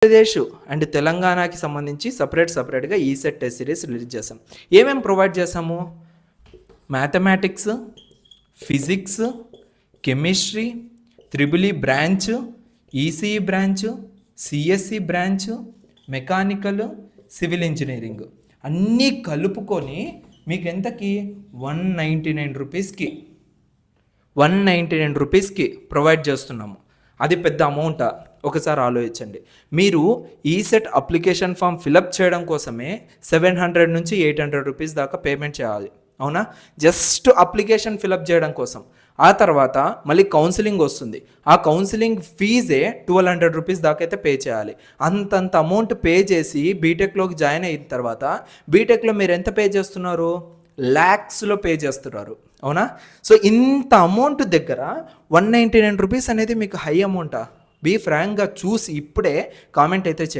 Andhra Pradesh and తెలంగాణకి సంబంధించి సపరేట్గా ఈ సెట్ టెస్ట్ సిరీస్ రిలీజ్ చేసాం. ఏమేమి ప్రొవైడ్ చేసాము? Mathematics, physics, chemistry, triple branch, ECE branch, CSC branch, mechanical, civil engineering అన్నీ కలుపుకొని మీకు ఎంతకి 199 రూపీస్కి 199 రూపీస్కి ప్రొవైడ్ చేస్తున్నాము. అది పెద్ద అమౌంటా? ఒకసారి ఆలోచించండి. మీరు ఈ సెట్ అప్లికేషన్ ఫామ్ ఫిలప్ చేయడం కోసమే 700 నుంచి 800 రూపీస్ దాకా పేమెంట్ చేయాలి, అవునా? జస్ట్ అప్లికేషన్ ఫిలప్ చేయడం కోసం. ఆ తర్వాత మళ్ళీ కౌన్సిలింగ్ వస్తుంది. ఆ కౌన్సిలింగ్ ఫీజే 1200 రూపీస్ దాకా అయితే పే చేయాలి. అంతంత అమౌంట్ పే చేసి బీటెక్లోకి జాయిన్ అయిన తర్వాత బీటెక్లో మీరు ఎంత పే చేస్తున్నారు? ల్యాక్స్లో పే చేస్తున్నారు, అవునా? సో ఇంత అమౌంట్ దగ్గర 199 రూపీస్ అనేది మీకు హై అమౌంటా? బీ ఫ్రాంక్గా చూసి ఇప్పుడే కామెంట్ అయితే చేయండి.